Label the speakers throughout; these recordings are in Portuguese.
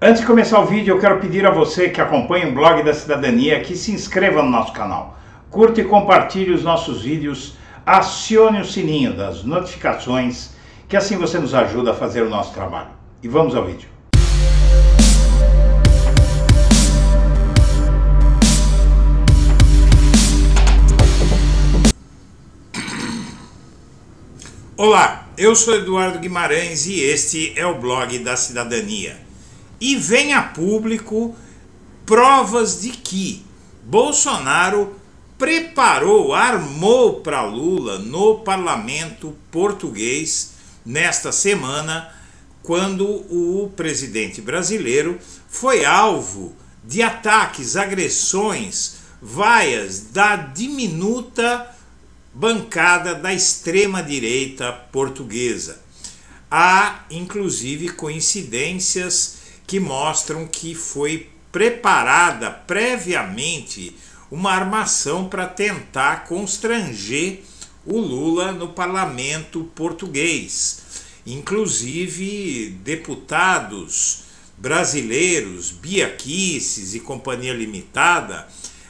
Speaker 1: Antes de começar o vídeo, eu quero pedir a você que acompanha o Blog da Cidadania que se inscreva no nosso canal, curta e compartilhe os nossos vídeos, acione o sininho das notificações, que assim você nos ajuda a fazer o nosso trabalho. E vamos ao vídeo. Olá, eu sou Eduardo Guimarães e este é o Blog da Cidadania. E vem a público provas de que Bolsonaro preparou, armou para Lula no parlamento português nesta semana, quando o presidente brasileiro foi alvo de ataques, agressões, vaias da diminuta bancada da extrema-direita portuguesa. Há, inclusive, coincidências que mostram que foi preparada previamente uma armação para tentar constranger o Lula no parlamento português. Inclusive, deputados brasileiros, Bia Kicis e Companhia Limitada,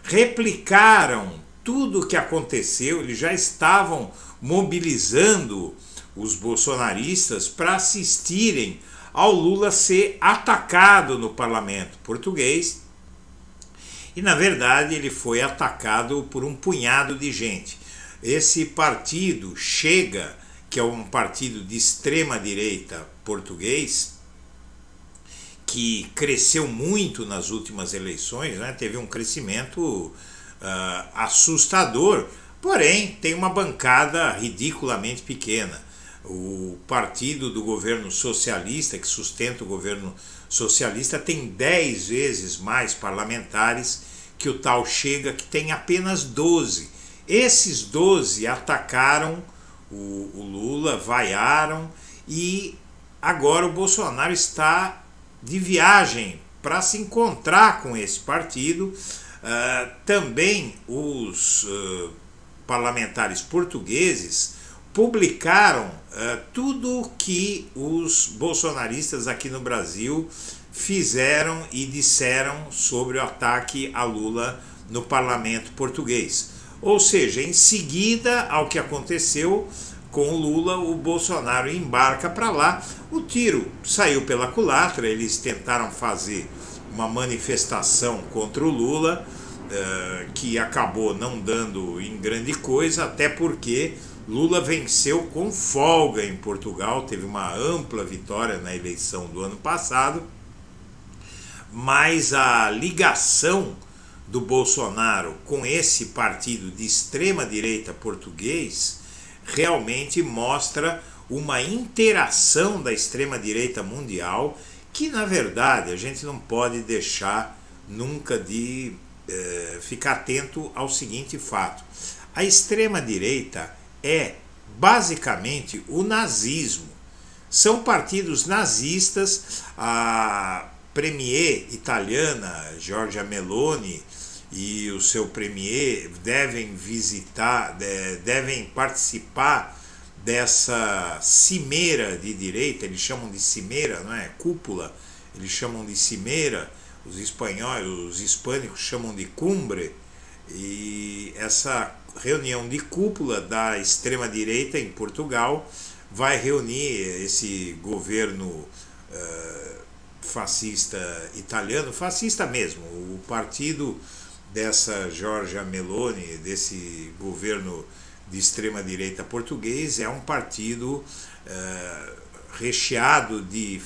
Speaker 1: replicaram tudo o que aconteceu. Eles já estavam mobilizando os bolsonaristas para assistirem ao Lula ser atacado no parlamento português. E na verdade ele foi atacado por um punhado de gente. Esse partido Chega, que é um partido de extrema direita português, que cresceu muito nas últimas eleições, né? Teve um crescimento assustador, porém tem uma bancada ridiculamente pequena. O partido do governo socialista, que sustenta o governo socialista, tem 10 vezes mais parlamentares que o tal Chega, que tem apenas 12. Esses 12 atacaram o Lula, vaiaram, e agora o Bolsonaro está de viagem para se encontrar com esse partido. Também os parlamentares portugueses publicaram tudo que os bolsonaristas aqui no Brasil fizeram e disseram sobre o ataque a Lula no parlamento português. Ou seja, em seguida ao que aconteceu com o Lula, o Bolsonaro embarca para lá. O tiro saiu pela culatra, eles tentaram fazer uma manifestação contra o Lula, que acabou não dando em grande coisa, até porque Lula venceu com folga em Portugal, teve uma ampla vitória na eleição do ano passado, mas a ligação do Bolsonaro com esse partido de extrema-direita português realmente mostra uma interação da extrema-direita mundial que, na verdade, a gente não pode deixar nunca de ficar atento ao seguinte fato. A extrema-direita é basicamente o nazismo. São partidos nazistas. A premier italiana Giorgia Meloni e o seu premier devem participar dessa cimeira de direita. Eles chamam de cimeira, não é? Cúpula, eles chamam de cimeira. Os espanhóis, os hispânicos chamam de cumbre. E essa reunião de cúpula da extrema-direita em Portugal vai reunir esse governo fascista italiano, fascista mesmo. O partido dessa Giorgia Meloni, desse governo de extrema-direita português, é um partido recheado de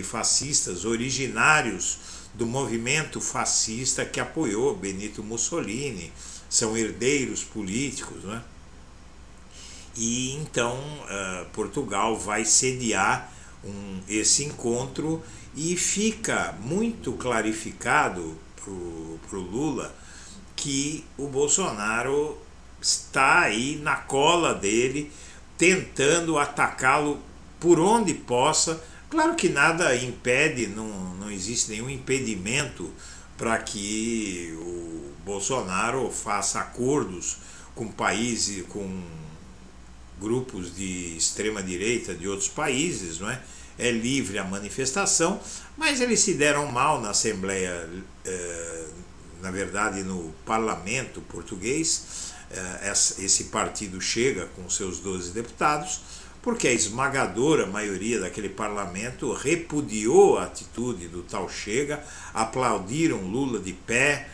Speaker 1: fascistas originários do movimento fascista que apoiou Benito Mussolini, são herdeiros políticos, né? E então Portugal vai sediar esse encontro, e fica muito clarificado para o Lula que o Bolsonaro está aí na cola dele, tentando atacá-lo por onde possa. Claro que nada impede, não existe nenhum impedimento para que o Bolsonaro faça acordos com países, com grupos de extrema direita de outros países, não é? é livre a manifestação, mas eles se deram mal na Assembleia, na verdade no parlamento português, esse partido Chega com seus 12 deputados, porque a esmagadora maioria daquele parlamento repudiou a atitude do tal Chega, aplaudiram Lula de pé,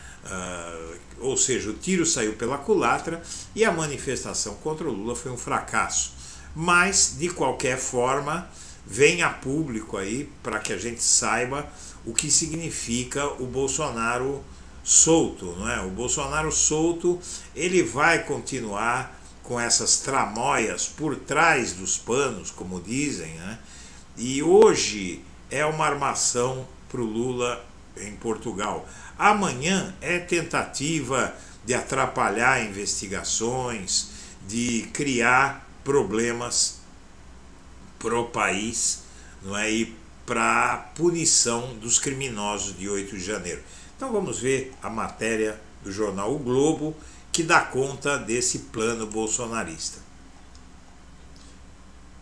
Speaker 1: ou seja, o tiro saiu pela culatra e a manifestação contra o Lula foi um fracasso. Mas, de qualquer forma, vem a público aí para que a gente saiba o que significa o Bolsonaro solto, não é? O Bolsonaro solto, ele vai continuar com essas tramóias por trás dos panos, como dizem, né? E hoje é uma armação para o Lula em Portugal. Amanhã é tentativa de atrapalhar investigações, de criar problemas pro país, não é? E para a punição dos criminosos de 8 de janeiro. Então vamos ver a matéria do jornal O Globo, que dá conta desse plano bolsonarista.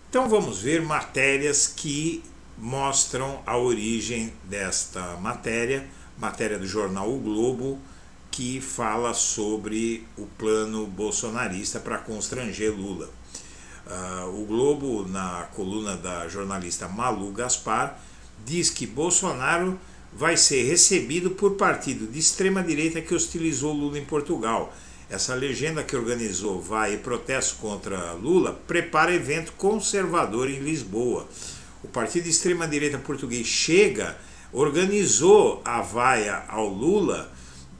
Speaker 1: Então vamos ver matérias que mostram a origem desta matéria do jornal O Globo, que fala sobre o plano bolsonarista para constranger Lula. O Globo, na coluna da jornalista Malu Gaspar, diz que Bolsonaro vai ser recebido por partido de extrema-direita que hostilizou Lula em Portugal. Essa legenda que organizou vai e protesto contra Lula prepara evento conservador em Lisboa. O partido de extrema-direita português Chega organizou a vaia ao Lula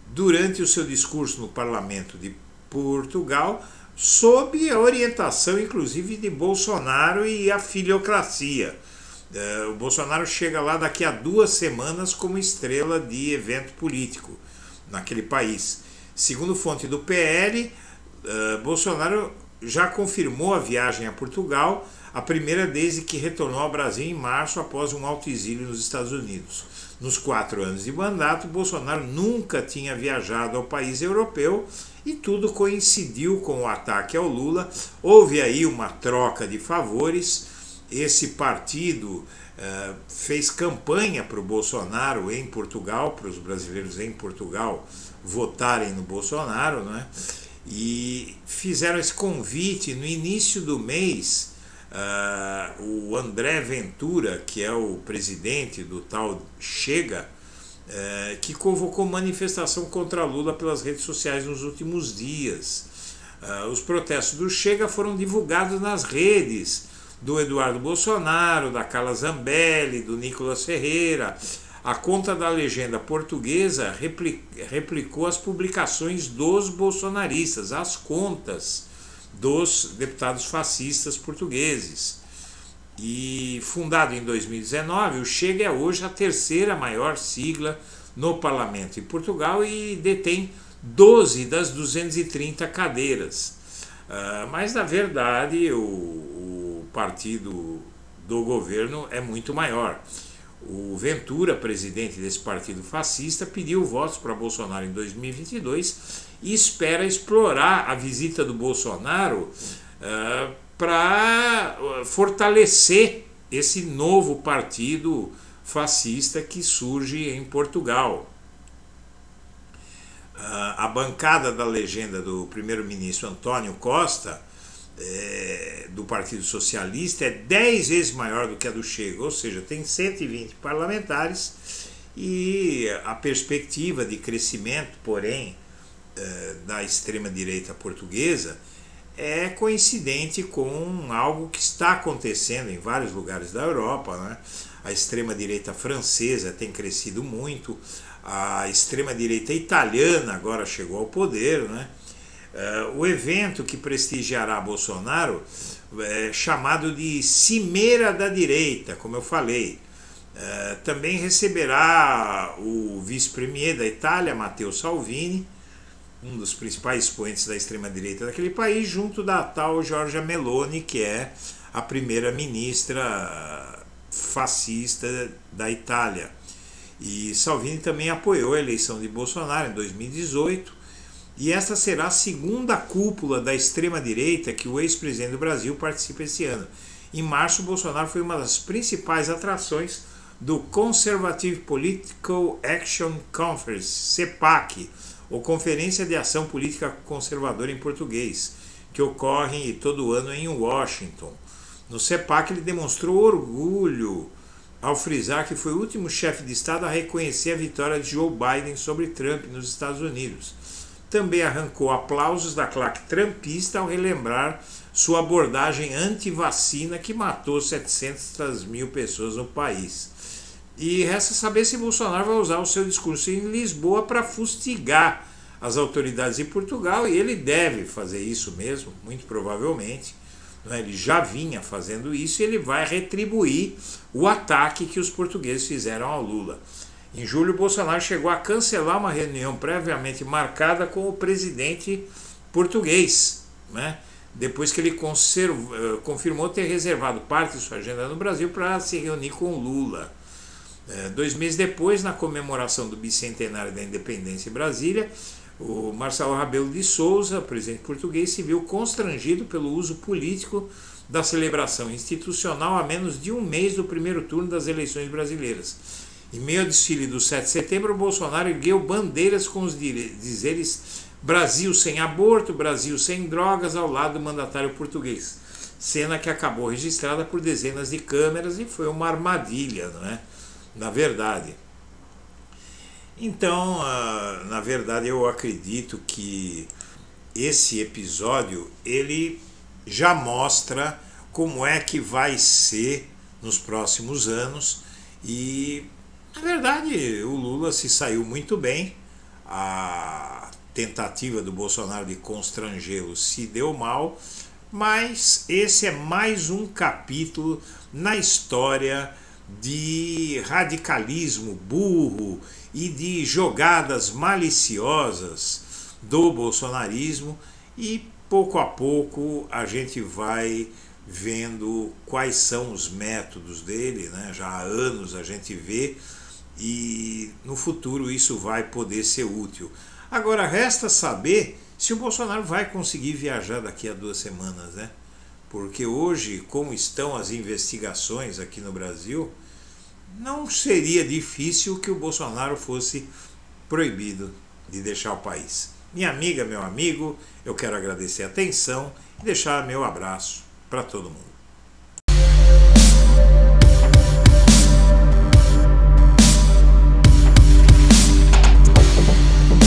Speaker 1: durante o seu discurso no Parlamento de Portugal, sob a orientação, inclusive, de Bolsonaro e a filiocracia. O Bolsonaro chega lá daqui a 2 semanas como estrela de evento político naquele país. Segundo fonte do PL, Bolsonaro já confirmou a viagem a Portugal, a primeira desde que retornou ao Brasil em março após um alto exílio nos Estados Unidos. Nos 4 anos de mandato, Bolsonaro nunca tinha viajado ao país europeu e tudo coincidiu com o ataque ao Lula. Houve aí uma troca de favores. Esse partido fez campanha para o Bolsonaro em Portugal, para os brasileiros em Portugal votarem no Bolsonaro, né? E fizeram esse convite no início do mês. O André Ventura, que é o presidente do tal Chega, que convocou manifestação contra Lula pelas redes sociais nos últimos dias. Os protestos do Chega foram divulgados nas redes do Eduardo Bolsonaro, da Carla Zambelli, do Nicolas Ferreira. A conta da legenda portuguesa replicou as publicações dos bolsonaristas, as contas dos deputados fascistas portugueses. E fundado em 2019, o Chega é hoje a 3ª maior sigla no parlamento em Portugal e detém 12 das 230 cadeiras. Mas, na verdade, o partido do governo é muito maior. O Ventura, presidente desse partido fascista, pediu votos para Bolsonaro em 2022 e espera explorar a visita do Bolsonaro para fortalecer esse novo partido fascista que surge em Portugal. A bancada da legenda do primeiro-ministro António Costa, do Partido Socialista, é 10 vezes maior do que a do Chega, ou seja, tem 120 parlamentares, e a perspectiva de crescimento, porém, da extrema-direita portuguesa é coincidente com algo que está acontecendo em vários lugares da Europa, né? A extrema-direita francesa tem crescido muito, a extrema-direita italiana agora chegou ao poder, né? O evento que prestigiará Bolsonaro é chamado de Cimeira da Direita, como eu falei. Também receberá o vice-premier da Itália, Matteo Salvini, um dos principais expoentes da extrema-direita daquele país, junto da tal Giorgia Meloni, que é a primeira-ministra fascista da Itália. E Salvini também apoiou a eleição de Bolsonaro em 2018, e esta será a 2ª cúpula da extrema-direita que o ex-presidente do Brasil participa esse ano. Em março, Bolsonaro foi uma das principais atrações do Conservative Political Action Conference, CPAC, ou Conferência de Ação Política Conservadora em português, que ocorre todo ano em Washington. No CPAC ele demonstrou orgulho ao frisar que foi o último chefe de Estado a reconhecer a vitória de Joe Biden sobre Trump nos Estados Unidos. Também arrancou aplausos da claque trumpista ao relembrar sua abordagem anti-vacina que matou 700 mil pessoas no país. E resta saber se Bolsonaro vai usar o seu discurso em Lisboa para fustigar as autoridades de Portugal, e ele deve fazer isso mesmo, muito provavelmente. Ele já vinha fazendo isso e ele vai retribuir o ataque que os portugueses fizeram ao Lula. Em julho, Bolsonaro chegou a cancelar uma reunião previamente marcada com o presidente português, né? Depois que ele confirmou ter reservado parte de sua agenda no Brasil para se reunir com o Lula. 2 meses depois, na comemoração do bicentenário da independência em Brasília, o Marcelo Rebelo de Sousa, presidente português, se viu constrangido pelo uso político da celebração institucional a menos de um mês do primeiro turno das eleições brasileiras. Em meio ao desfile do 7 de setembro, Bolsonaro ergueu bandeiras com os dizeres Brasil sem aborto, Brasil sem drogas, ao lado do mandatário português. Cena que acabou registrada por dezenas de câmeras e foi uma armadilha, não é? Na verdade. Então, na verdade, eu acredito que esse episódio ele já mostra como é que vai ser nos próximos anos e, na verdade, o Lula se saiu muito bem. A tentativa do Bolsonaro de constrangê-lo se deu mal, mas esse é mais um capítulo na história de radicalismo burro e de jogadas maliciosas do bolsonarismo, e pouco a pouco a gente vai vendo quais são os métodos dele, né? Já há anos a gente vê, e no futuro isso vai poder ser útil. Agora resta saber se o Bolsonaro vai conseguir viajar daqui a 2 semanas, né? Porque hoje, como estão as investigações aqui no Brasil, não seria difícil que o Bolsonaro fosse proibido de deixar o país. Minha amiga, meu amigo, eu quero agradecer a atenção e deixar meu abraço para todo mundo.